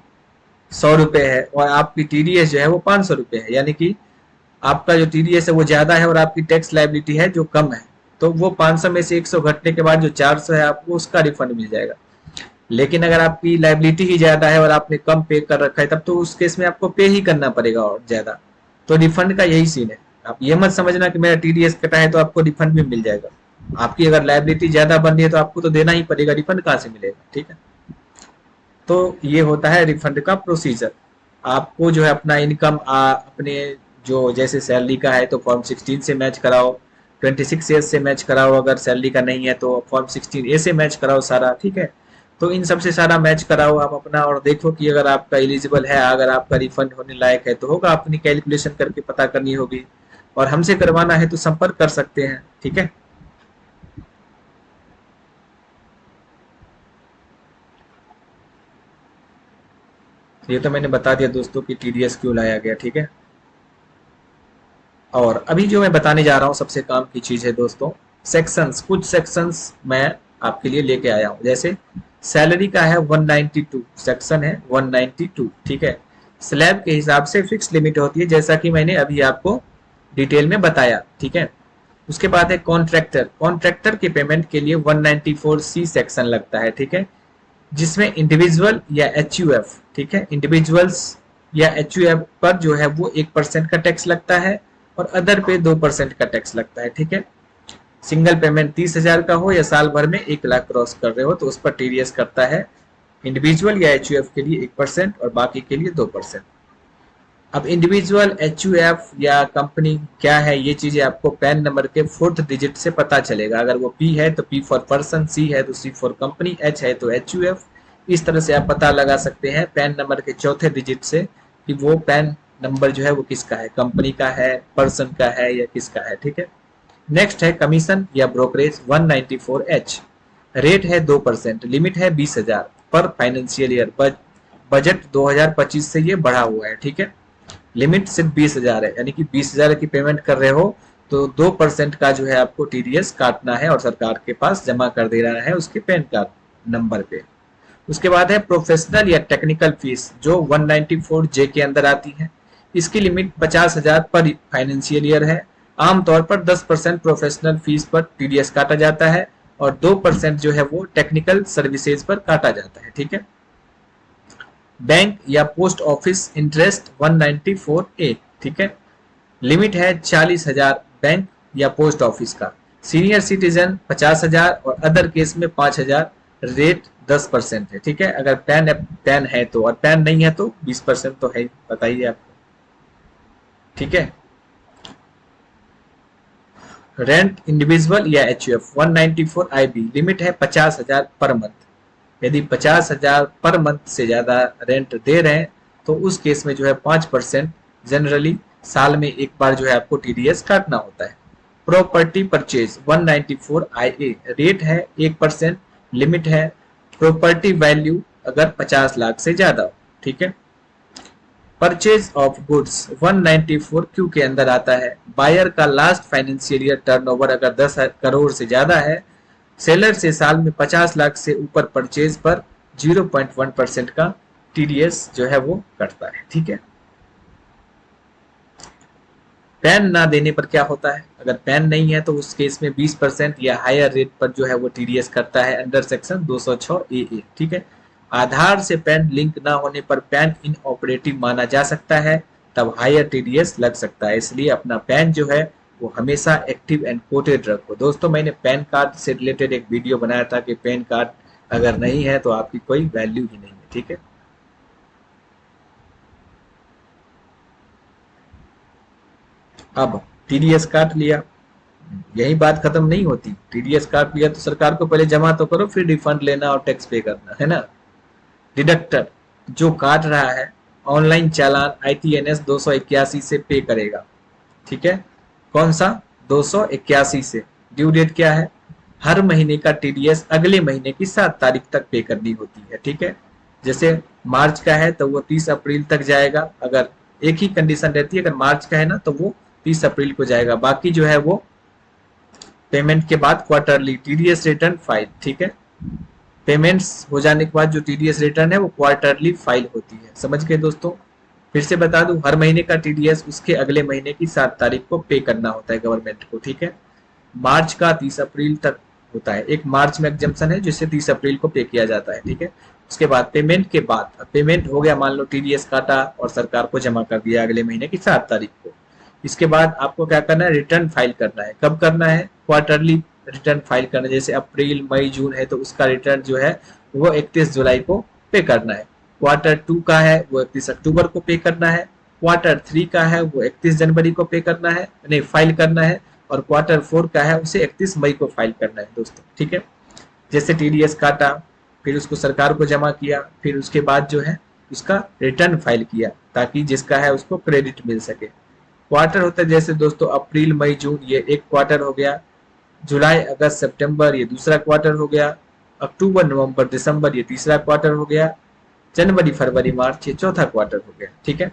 Speaker 1: 100 रुपए है और आपकी टीडीएस जो है वो 500 रुपए है, यानी कि आपका जो टीडीएस है वो ज्यादा है और आपकी टैक्स लायबिलिटी है जो कम है। तो वो 500 में से 100 घटने के बाद जो 400 है आपको उसका रिफंड मिल जाएगा। लेकिन अगर आपकी लायबिलिटी ही ज्यादा है और आपने कम पे कर रखा है, तब तो उस केस में आपको पे ही करना पड़ेगा और ज्यादा। तो रिफंड का यही सीन है। आप ये मत समझना कि मेरा टीडीएस कटा है तो आपको रिफंड भी मिल जाएगा। आपकी अगर लायबिलिटी ज्यादा बन रही है तो आपको तो देना ही पड़ेगा, रिफंड कहाँ से मिलेगा। ठीक है, तो ये होता है रिफंड का प्रोसीजर। आपको जो है अपना इनकम अपने जो जैसे सैलरी का है तो फॉर्म 16 से मैच कराओ, 26 से मैच कराओ, अगर सैलरी का नहीं है तो फॉर्म 16A से मैच कराओ सारा। ठीक है, तो इन सब से सारा मैच कराओ आप अपना, और देखो कि अगर आपका एलिजिबल है, अगर आपका रिफंड होने लायक है तो होगा। अपनी कैलकुलेशन करके पता करनी होगी, और हमसे करवाना है तो संपर्क कर सकते हैं। ठीक है, ये तो मैंने बता दिया दोस्तों कि टीडीएस क्यों लाया गया। ठीक है, और अभी जो मैं बताने जा रहा हूँ सबसे काम की चीज है दोस्तों, सेक्शंस। कुछ सेक्शंस मैं आपके लिए लेके आया हूँ। जैसे सैलरी का है 192 सेक्शन है 192। ठीक है, स्लैब के हिसाब से फिक्स लिमिट होती है, जैसा कि मैंने अभी आपको डिटेल में बताया। ठीक है, उसके बाद है कॉन्ट्रैक्टर। कॉन्ट्रैक्टर के पेमेंट के लिए 194C सेक्शन लगता है। ठीक है, जिसमें इंडिविजुअल या एच, ठीक है, इंडिविजुअल्स या एच पर जो है वो 1% का टैक्स लगता है, और अदर पे 2% का टैक्स लगता है। ठीक है, सिंगल पेमेंट 30,000 का हो या साल भर में 1 लाख क्रॉस कर रहे हो तो उस पर टीडीएस करता है इंडिविजुअल या एच के लिए 1% और बाकी के लिए 2%। अब इंडिविजुअल, एच या कंपनी क्या है, ये चीजें आपको पैन नंबर के 4th डिजिट से पता चलेगा। अगर वो पी है तो पी फॉर पर्सन, सी है तो सी फॉर कंपनी, एच है तो एच। इस तरह से आप पता लगा सकते हैं पैन नंबर के 4थे डिजिट से कि वो पैन नंबर जो है वो किसका है, कंपनी का है, पर्सन का है या किसका है। ठीक है, नेक्स्ट है कमीशन या ब्रोकरेज 194H। रेट है 2%, लिमिट है 20,000 पर फाइनेंशियल ईयर। बजट 2025 से ये बढ़ा हुआ है। ठीक है, लिमिट सिर्फ 20,000 है, यानी कि 20,000 की पेमेंट कर रहे हो तो 2% का जो है आपको टीडीएस काटना है और सरकार के पास जमा कर देना है उसके पैन कार्ड नंबर पे। उसके बाद है प्रोफेशनल या टेक्निकल फीस, जो 194J के अंदर आती है। इसकी लिमिट 50,000 पर फाइनेंशियल ईयर है। आमतौर पर 10% प्रोफेशनल फीस पर टीडीएस काटा जाता है और 2% जो है वो टेक्निकल सर्विसेज पर काटा जाता है। ठीक है, बैंक या पोस्ट ऑफिस इंटरेस्ट 194A। ठीक है, लिमिट है 40,000 बैंक या पोस्ट ऑफिस का। सीनियर सिटीजन 50,000 और अदर केस में 5,000। रेट 10% है। ठीक है, अगर पैन है तो, और पैन नहीं है तो 20% तो है, बताइए आपको। ठीक है, रेंट इंडिविजुअल या एच 194IB, लिमिट है 50,000 पर मंथ। यदि 50,000 पर मंथ से ज्यादा रेंट दे रहे हैं तो उस केस में जो है 5% जनरली साल में एक बार जो है आपको टीडीएस काटना होता है। प्रॉपर्टी परचेज 194IA, रेट है 1%, लिमिट है प्रॉपर्टी वैल्यू अगर 50 लाख से ज्यादा हो। ठीक है, परचेज ऑफ गुड्स 194Q के अंदर आता है। बायर का लास्ट फाइनेंशियल ईयर टर्नओवर अगर 10 करोड़ से ज्यादा है, सेलर से साल में 50 लाख से ऊपर परचेज पर 0.1% का टीडीएस जो है वो कटता है। ठीक है, पैन ना देने पर क्या होता है, अगर पैन नहीं है तो उस केस में 20% या हायर रेट पर जो है वो टीडीएस करता है अंडर सेक्शन 206AA। ठीक है, आधार से पैन लिंक ना होने पर पैन इनऑपरेटिव माना जा सकता है, तब हायर टीडीएस लग सकता है। इसलिए अपना पैन जो है वो हमेशा एक्टिव एंड कोटेड रखो। दोस्तों मैंने पैन कार्ड से रिलेटेड एक वीडियो बनाया था कि पैन कार्ड अगर नहीं है तो आपकी कोई वैल्यू ही नहीं है, ठीक है। अब टीडीएस काट लिया, यही बात खत्म नहीं होती। टीडीएस काट लिया तो सरकार को पहले जमा तो करो, फिर रिफंड लेना और टैक्स पे करना है ना। डिडक्टर जो काट रहा है ऑनलाइन चालान ITNS 281 से पे करेगा, ठीक है। कौन सा 281 से? ड्यू डेट क्या है? हर महीने का टीडीएस अगले महीने की 7 तारीख तक पे करनी होती है, ठीक है। जैसे मार्च का है तो वो 30 अप्रैल तक जाएगा। अगर एक ही कंडीशन रहती है, अगर मार्च का है ना तो वो 30 अप्रैल को जाएगा। बाकी जो है वो पेमेंट के बाद क्वार्टरली टीडीएस रिटर्न फाइल, ठीक है। पेमेंट्स हो जाने के बाद जो टीडीएस रिटर्न है वो क्वार्टरली फाइल होती है। समझ गए दोस्तों? फिर से बता दूं, हर महीने का टीडीएस उसके अगले महीने की 7 तारीख को पे करना होता है गवर्नमेंट को, ठीक है। मार्च का 30 अप्रैल तक होता है। एक मार्च में एग्जम्पशन है जिससे 30 अप्रैल को पे किया जाता है, ठीक है। उसके बाद पेमेंट के बाद, पेमेंट हो गया, मान लो टीडीएस काटा और सरकार को जमा कर दिया अगले महीने की 7 तारीख को। इसके बाद आपको क्या करना है? रिटर्न फाइल करना है। कब करना है? क्वार्टरली रिटर्न फाइल करना है। जैसे अप्रैल मई जून है तो उसका रिटर्न जो है वो 31 जुलाई को पे करना है। क्वार्टर 2 का है वो 31 अक्टूबर को पे करना है। क्वार्टर 3 का है वो 31 जनवरी को पे करना है, नहीं फाइल करना है। और क्वार्टर 4 का है उसे 31 मई को फाइल करना है दोस्तों, ठीक है। जैसे टीडीएस काटा, फिर उसको सरकार को जमा किया, फिर उसके बाद जो है उसका रिटर्न फाइल किया ताकि जिसका है उसको क्रेडिट मिल सके। क्वार्टर होता है जैसे दोस्तों अप्रैल मई जून ये एक क्वार्टर हो गया, जुलाई अगस्त सितंबर ये दूसरा क्वार्टर हो गया, अक्टूबर नवंबर दिसंबर ये तीसरा क्वार्टर हो गया, जनवरी फरवरी मार्च ये चौथा क्वार्टर हो गया, ठीक है।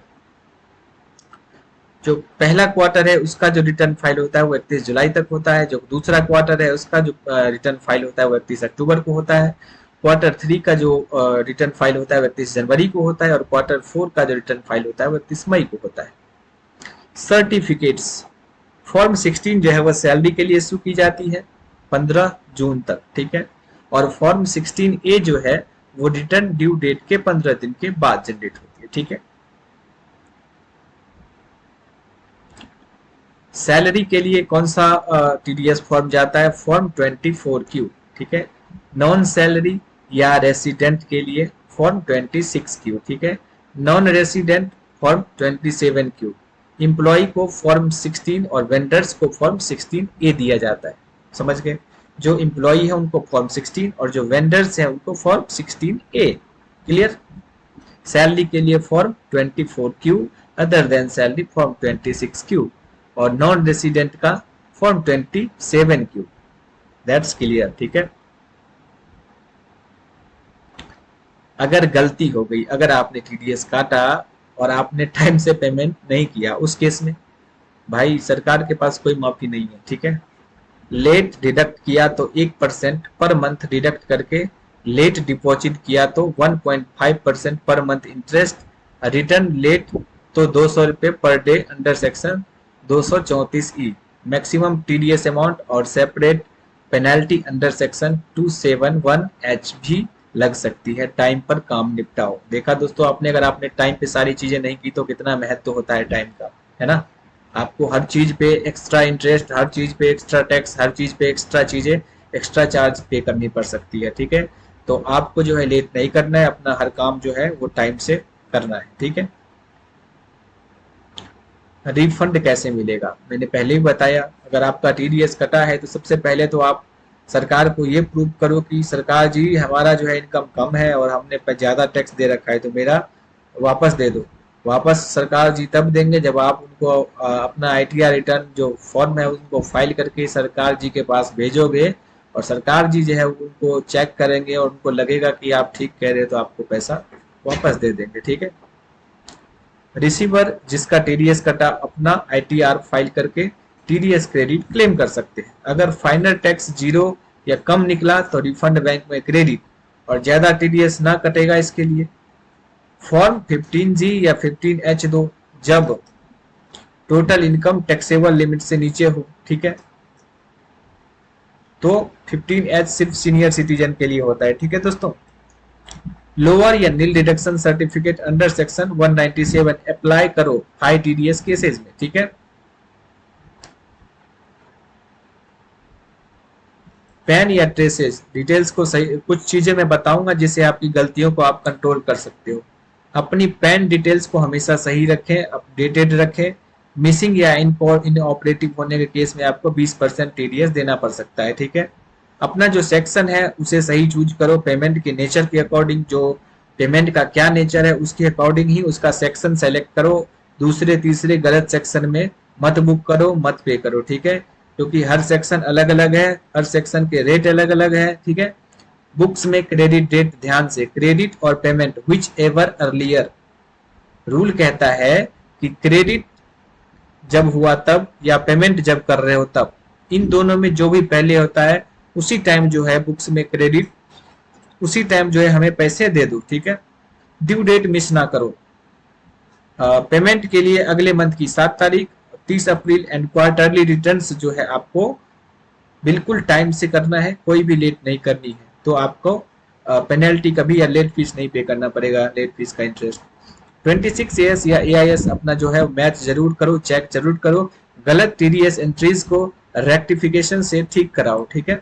Speaker 1: जो पहला क्वार्टर है उसका जो रिटर्न फाइल होता है वो 31 जुलाई तक होता है। जो दूसरा क्वार्टर है उसका जो रिटर्न फाइल होता है वो 31 अक्टूबर को होता है। क्वार्टर 3 का जो रिटर्न फाइल होता है वो 31 जनवरी को होता है। और क्वार्टर 4 का जो रिटर्न फाइल होता है वो 31 मई को होता है। सर्टिफिकेट्स, फॉर्म 16 जो है वो सैलरी के लिए इशू की जाती है 15 जून तक, ठीक है। और फॉर्म 16A जो है वो रिटर्न ड्यू डेट के 15 दिन के बाद जनरेट होती है, ठीक है। सैलरी के लिए कौन सा टीडीएस फॉर्म जाता है? फॉर्म 24Q, ठीक है। नॉन सैलरी या रेसिडेंट के लिए फॉर्म 26Q, ठीक है। Non resident form 27Q। Employee को फॉर्म 16 और वेंडर्स को फॉर्म 16A दिया जाता है। समझ गए? जो इम्प्लॉय है उनको फॉर्म 16 और जो वेंडर्स है उनको फॉर्म 16A। क्लियर? सैलरी के लिए form 24Q, other than salary form 26Q और नॉन रेसिडेंट का फॉर्म 27Q। दैट्स क्लियर, ठीक है। अगर गलती हो गई, अगर आपने टीडीएस काटा और आपने टाइम से पेमेंट नहीं किया, उस केस में भाई सरकार के पास कोई माफी नहीं है, ठीक है। लेट डिडक्ट किया तो 1% पर मंथ डिडक्ट करके, लेट डिपॉजिट किया तो 1.5% per month interest, return late तो 200 रुपए per day under section 234E। Maximum TDS amount और separate penalty under section 271H भी लग सकती है। टाइम पर काम निपटाओ। देखा दोस्तों आपने, अगर आपने टाइम पे सारी चीजें नहीं की तो कितना महत्व होता है टाइम का, है ना। आपको हर चीज पे एक्स्ट्रा इंटरेस्ट, हर चीज पे एक्स्ट्रा टैक्स, हर चीज पे एक्स्ट्रा चीजें, एक्स्ट्रा चार्ज पे करनी पड़ सकती है, ठीक है। तो आपको जो है लेट नहीं करना है, अपना हर काम जो है वो टाइम से करना है, ठीक है। रिफंड कैसे मिलेगा? मैंने पहले ही बताया, अगर आपका टीडीएस कटा है तो सबसे पहले तो आप सरकार को ये प्रूव करो कि सरकार जी हमारा जो है इनकम कम है और हमने ज्यादा टैक्स दे रखा है तो मेरा वापस दे दो। वापस सरकार जी तब देंगे जब आप उनको अपना आईटीआर रिटर्न जो फॉर्म है उनको फाइल करके सरकार जी के पास भेजोगे और सरकार जी जो है उनको चेक करेंगे और उनको लगेगा कि आप ठीक कह रहे हो तो आपको पैसा वापस दे देंगे, ठीक है। रिसीवर जिसका टीडीएस कटा अपना आईटीआर फाइल करके टीडीएस क्रेडिट क्लेम कर सकते हैं। अगर फाइनल टैक्स 0 या कम निकला तो रिफंड बैंक में क्रेडिट और ज्यादा टीडीएस ना कटेगा। इसके लिए फॉर्म 15G या 15H दो जब टोटल इनकम टैक्सेबल लिमिट से नीचे हो, ठीक है। तो 15H सिर्फ सीनियर सिटीजन के लिए होता है, ठीक है दोस्तों। लोअर या nil deduction certificate under section 197 apply करो हाई टीडीएस केसेस में। ठीक है, पैन या ट्रेसेस डिटेल्स को सही, कुछ चीजें मैं बताऊंगा जिससे आपकी गलतियों को आप कंट्रोल कर सकते हो। अपनी पैन डिटेल्स को हमेशा सही रखें, अपडेटेड रखें। मिसिंग या इन ऑपरेटिव होने के केस में आपको 20% टीडीएस देना पड़ सकता है। ठीक है, अपना जो सेक्शन है उसे सही चूज करो, पेमेंट के नेचर के अकॉर्डिंग, जो पेमेंट का क्या नेचर है उसके अकॉर्डिंग ही उसका सेक्शन सेलेक्ट करो। दूसरे तीसरे गलत सेक्शन में मत बुक करो, मत पे करो। ठीक है, क्योंकि हर सेक्शन अलग अलग है, हर सेक्शन के रेट अलग अलग है। ठीक है, बुक्स में क्रेडिट डेट ध्यान से, क्रेडिट और payment which ever earlier. Rule कहता है कि क्रेडिट जब हुआ तब या पेमेंट जब कर रहे हो तब, इन दोनों में जो भी पहले होता है उसी टाइम जो है बुक्स में क्रेडिट, उसी टाइम जो है हमें पैसे दे दो। ठीक है, ड्यू डेट मिस ना करो। पेमेंट के लिए अगले मंथ की 7 तारीख 30 अप्रैल एंड क्वार्टरली रिटर्न्स जो है आपको बिल्कुल टाइम से करना है, कोई भी लेट नहीं करनी है। तो आपको पेनल्टी कभी या लेट फीस नहीं पे करना पड़ेगा, लेट फीस का इंटरेस्ट। 26 या एआईएस अपना जो है मैच जरूर करो, चेक जरूर करो। गलत टीडीएस एंट्रीज को रेक्टिफिकेशन से ठीक कराओ। ठीक है,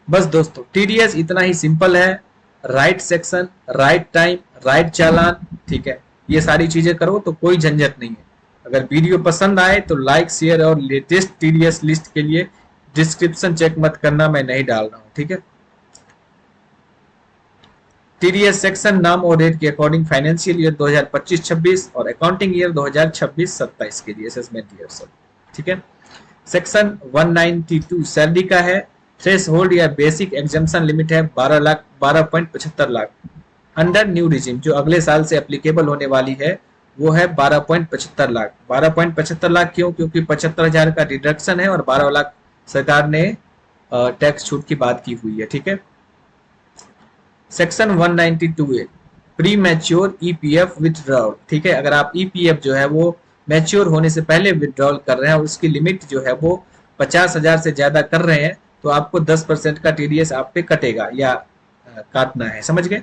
Speaker 1: बस दोस्तों टीडीएस इतना ही सिंपल है। Right section, right time, right challan. ठीक है, ये सारी चीजें करो तो कोई झंझट नहीं है। अगर वीडियो पसंद आए तो लाइक, शेयर और लेटेस्ट टीडीएस लिस्ट के लिए डिस्क्रिप्शन चेक मत करना, मैं नहीं डाल रहा हूं। ठीक है, टीडीएस सेक्शन नाम और रेट के अकॉर्डिंग फाइनेंशियल ईयर 2025-26 और अकाउंटिंग ईयर 2026-27 के लिए असेसमेंट ईयर सब। ठीक है, सेक्शन 192 सैलरी का है। थ्रेश होल्ड या बेसिक एग्जाम्पशन लिमिट है 12.75 लाख। अंडर न्यू रिजिम जो अगले साल से एप्लीकेबल होने वाली है वो है 12.75 लाख। 12.75 लाख क्यों? क्योंकि 75,000 का डिडक्शन है और 12 लाख सरकार ने टैक्स छूट की बात की हुई है। ठीक है, section 192A pre mature EPF withdrawal. ठीक है, अगर आप ईपीएफ जो है वो मैच्योर होने से पहले विथड्रॉल कर रहे हैं और उसकी लिमिट जो है वो 50,000 से ज्यादा कर रहे हैं तो आपको 10% का टीडीएस आप पे कटेगा या काटना है। समझ गए?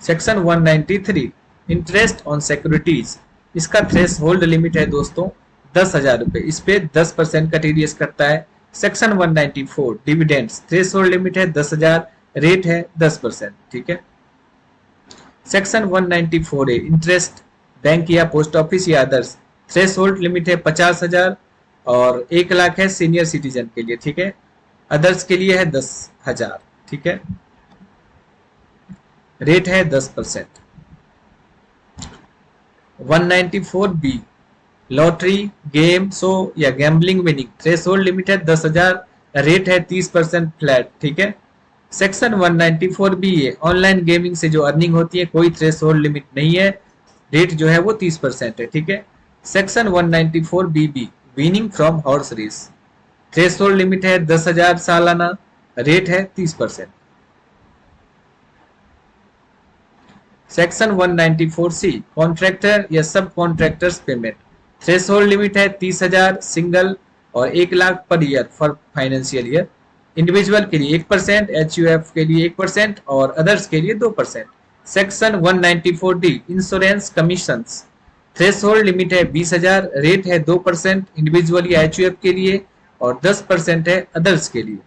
Speaker 1: सेक्शन 193 इंटरेस्ट ऑन सिक्योरिटीज, इसका थ्रेश होल्ड लिमिट है दोस्तों 10,000 रुपए, इस पे 10% का टीडीएस कटता है। Section 194 dividends, threshold limit है 10,000, रेट है 10%। ठीक है, सेक्शन 194A इंटरेस्ट बैंक या पोस्ट ऑफिस या अदर्स, थ्रेश होल्ड लिमिट है 50,000 और 1 लाख है सीनियर सिटीजन के लिए। ठीक है, अदर्स के लिए है 10,000। ठीक है, रेट है 10%। 194B लॉटरी, गेम शो या gambling winning, threshold limit है 10,000, रेट है 30% फ्लैट। ठीक है, सेक्शन 194B ऑनलाइन गेमिंग से जो अर्निंग होती है कोई थ्रेश होल्ड लिमिट नहीं है, रेट जो है वो 30% है। ठीक है, section 194BB winning from horse race, threshold limit है 10,000 सालाना, रेट है 30%। सेक्शन 194C कॉन्ट्रैक्टर या sub contractors payment, threshold limit है 30,000 सिंगल और 1 lakh per year for financial year. Individual के लिए 1%, एचयूएफ के लिए 1% और अदर्स के लिए 2%। Section 194D insurance commissions, threshold limit है 20,000, रेट है 2% इंडिविजुअल या एचयूएफ के लिए और 10% है अदर्स के लिए।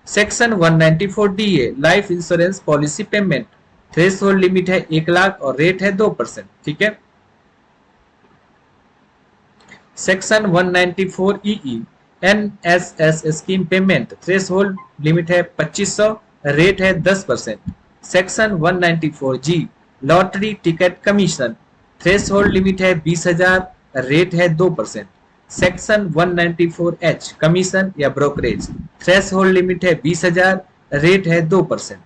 Speaker 1: Section 194DA life insurance policy payment, threshold limit है 1 लाख और रेट है 2%। ठीक है, section 194EE NSS scheme payment, threshold limit है 2500, रेट है 10%। Section 194G lottery ticket commission, threshold limit है 20,000, रेट है 2%। सेक्शन 194H कमीशन या ब्रोकरेज, थ्रेश होल्ड लिमिट है 20,000, रेट है 2%।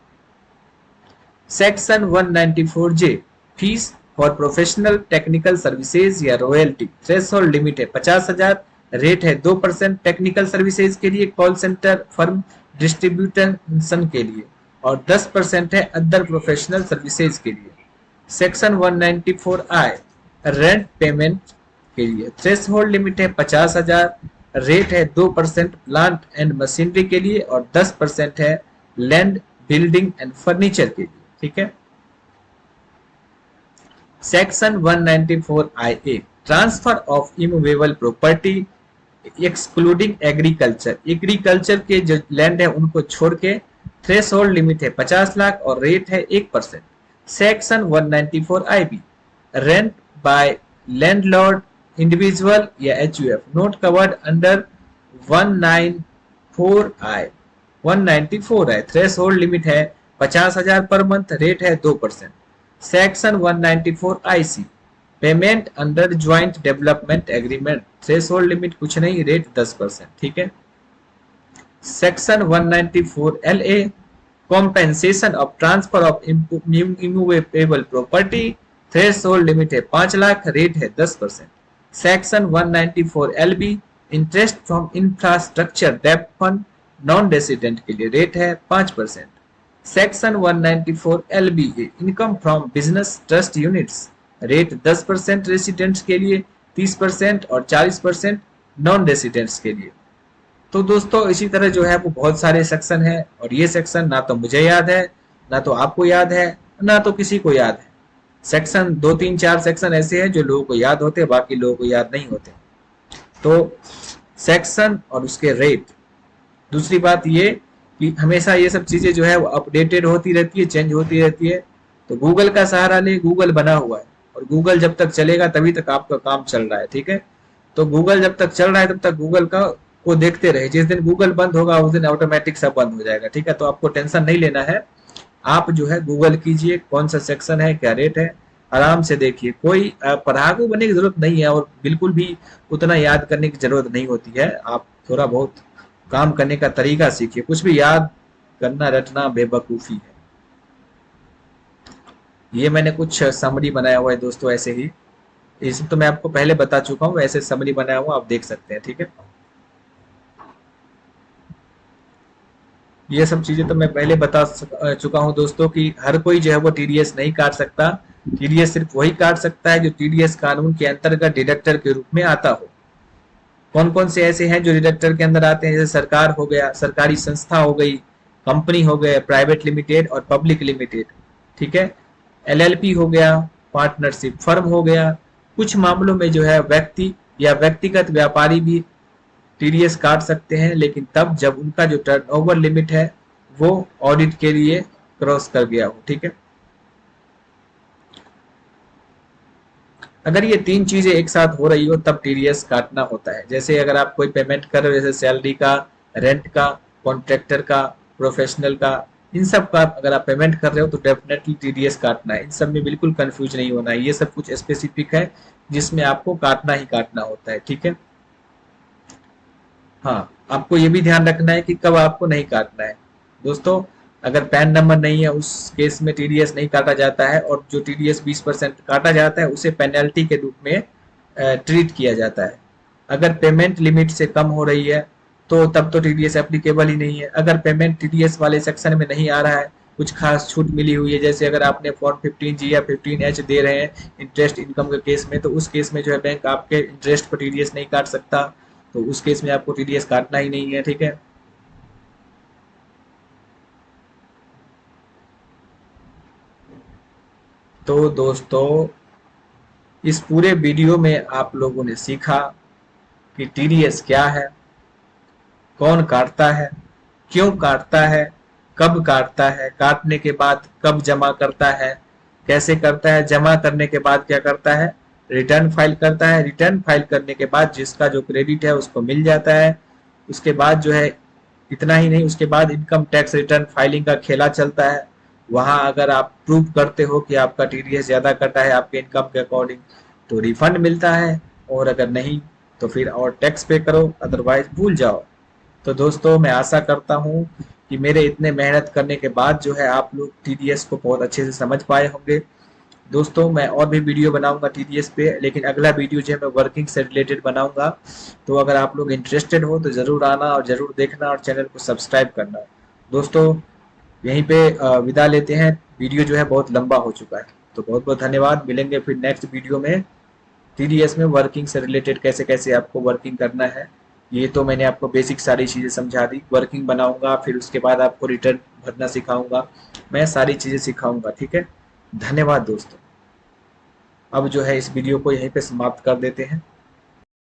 Speaker 1: Section 194J fees for professional technical services या royalty, thresh hold limit है 50,000, rate है 2% टेक्निकल सर्विसेज के लिए, कॉल सेंटर फर्म डिस्ट्रीब्यूशन के लिए और 10% है अदर प्रोफेशनल सर्विसेज के लिए। सेक्शन 194I रेंट पेमेंट के लिए, थ्रेश होल्ड लिमिट है 50,000, रेट है 2% प्लांट एंड मशीनरी के लिए और 10% है लैंड, बिल्डिंग एंड फर्नीचर के लिए। ठीक है। Section 194 IA, transfer of immovable property excluding agriculture, agriculture के जो लैंड है उनको छोड़ के थ्रेश होल्ड लिमिट है 50 लाख और रेट है 1%। Section 194 IB, rent by landlord individual या HUF not covered under 194 I, 194 है, थ्रेश होल्ड लिमिट है 50,000 पर मंथ, रेट है 2%। Section 194 IC, payment under joint development agreement, threshold limit कुछ नहीं, रेट 10%। ठीक है। Section 194 LA, compensation of transfer of immovable property, threshold limit है 5 lakh, rate है 10%। Section 194 LB, interest from infrastructure डेब्ट fund non resident के लिए रेट है 5%। Section 194 LBA, income from business trust units, rate 10% residents के लिए, 30% और 40% नॉन रेसिडेंट्स के लिए। तो दोस्तों इसी तरह जो है वो बहुत सारे सेक्शन है और ये सेक्शन ना तो मुझे याद है, ना तो आपको याद है, ना तो किसी को याद है। सेक्शन 2 3 4 सेक्शन ऐसे हैं जो लोगों को याद होते हैं, बाकी लोगों को याद नहीं होते। तो सेक्शन और उसके रेट। दूसरी बात ये कि हमेशा ये सब चीजें जो है वो अपडेटेड होती रहती है, चेंज होती रहती है। तो गूगल का सहारा ले, गूगल बना हुआ है और गूगल जब तक चलेगा तभी तक आपका काम चल रहा है। ठीक है। तो गूगल जब तक चल रहा है तब तक गूगल का को देखते रहे, जिस दिन गूगल बंद होगा उस दिन ऑटोमेटिक सब बंद हो जाएगा। ठीक है। तो आपको टेंशन नहीं लेना है, आप जो है गूगल कीजिए कौन सा सेक्शन है, क्या रेट है, आराम से देखिए। कोई पढ़ाकू बनने की जरूरत नहीं है और बिल्कुल भी उतना याद करने की जरूरत नहीं होती है। आप थोड़ा बहुत काम करने का तरीका सीखिए, कुछ भी याद करना रटना बेवकूफी है। ये मैंने कुछ समरी बनाया हुआ है दोस्तों, ऐसे ही, इस तो मैं आपको पहले बता चुका हूँ, ऐसे समरी बनाया हुआ आप देख सकते हैं। ठीक है। ये सब चीजें तो मैं पहले बता चुका हूँ दोस्तों कि हर कोई जो है वो टीडीएस नहीं काट सकता। टीडीएस सिर्फ वही काट सकता है जो टीडीएस कानून के अंतर्गत डिडक्टर के रूप में आता हो। कौन कौन से ऐसे हैं जो डिडक्टर के अंदर आते हैं? जैसे सरकार हो गया, सरकारी संस्था हो गई, कंपनी हो गए, प्राइवेट लिमिटेड और पब्लिक लिमिटेड। ठीक है। एलएलपी हो गया, पार्टनरशिप फर्म हो गया। कुछ मामलों में जो है व्यक्ति या व्यक्तिगत व्यापारी भी टीडीएस काट सकते हैं, लेकिन तब जब उनका जो टर्नओवर लिमिट है वो ऑडिट के लिए क्रॉस कर गया हो। ठीक है। अगर ये तीन चीजें एक साथ हो रही हो तब टीडीएस काटना होता है। जैसे अगर आप कोई पेमेंट कर रहे हो, जैसे सैलरी का, रेंट का, कॉन्ट्रैक्टर का, प्रोफेशनल का, इन सब का अगर आप पेमेंट कर रहे हो तो डेफिनेटली टीडीएस काटना है। इन सब में बिल्कुल कंफ्यूज नहीं होना है, ये सब कुछ स्पेसिफिक है जिसमें आपको काटना ही काटना होता है। ठीक है। हाँ, आपको ये भी ध्यान रखना है कि कब आपको नहीं काटना है। दोस्तों अगर पैन नंबर नहीं है उस केस में टीडीएस नहीं काटा जाता है, और जो टीडीएस 20% काटा जाता है उसे पेनल्टी के रूप में ट्रीट किया जाता है। अगर पेमेंट लिमिट से कम हो रही है तो तब तो टीडीएस एप्लीकेबल ही नहीं है। अगर पेमेंट टीडीएस वाले सेक्शन में नहीं आ रहा है, कुछ खास छूट मिली हुई है, जैसे अगर आपने फॉर्म 15G या 15H दे रहे हैं इंटरेस्ट इनकम के केस में, तो उस केस में जो है बैंक आपके इंटरेस्ट पर टीडीएस नहीं काट सकता, तो उस केस में आपको टीडीएस काटना ही नहीं है। ठीक है। तो दोस्तों इस पूरे वीडियो में आप लोगों ने सीखा कि टीडीएस क्या है, कौन काटता है, क्यों काटता है, कब काटता है, काटने के बाद कब जमा करता है, कैसे करता है, जमा करने के बाद क्या करता है, रिटर्न फाइल करता है, रिटर्न फाइल करने के बाद जिसका जो क्रेडिट है उसको मिल जाता है। उसके बाद जो है इतना ही नहीं, उसके बाद इनकम टैक्स रिटर्न फाइलिंग का खेला चलता है। वहां अगर आप प्रूव करते हो कि आपका टीडीएस ज्यादा कटा है आपके इनकम के अकॉर्डिंग तो रिफंड मिलता है, और अगर नहीं तो फिर और टैक्स पे करो, अदरवाइज भूल जाओ। तो दोस्तों मैं आशा करता हूँ कि मेरे इतने मेहनत करने के बाद जो है आप लोग टीडीएस को बहुत अच्छे से समझ पाए होंगे। दोस्तों मैं और भी वीडियो बनाऊंगा टीडीएस पे, लेकिन अगला वीडियो जो है मैं वर्किंग से रिलेटेड बनाऊंगा। तो अगर आप लोग इंटरेस्टेड हो तो जरूर आना और जरूर देखना और चैनल को सब्सक्राइब करना। दोस्तों यहीं पे विदा लेते हैं, वीडियो जो है बहुत लंबा हो चुका है। तो बहुत बहुत धन्यवाद, मिलेंगे फिर नेक्स्ट वीडियो में टीडीएस में वर्किंग से रिलेटेड कैसे कैसे आपको वर्किंग करना है ये तो मैंने आपको बेसिक सारी चीज़ें समझा दी। वर्किंग बनाऊंगा, फिर उसके बाद आपको रिटर्न भरना सिखाऊंगा। मैं सारी चीज़ें सिखाऊंगा, ठीक है। धन्यवाद दोस्तों। अब जो है इस वीडियो को यहीं पे समाप्त कर देते हैं।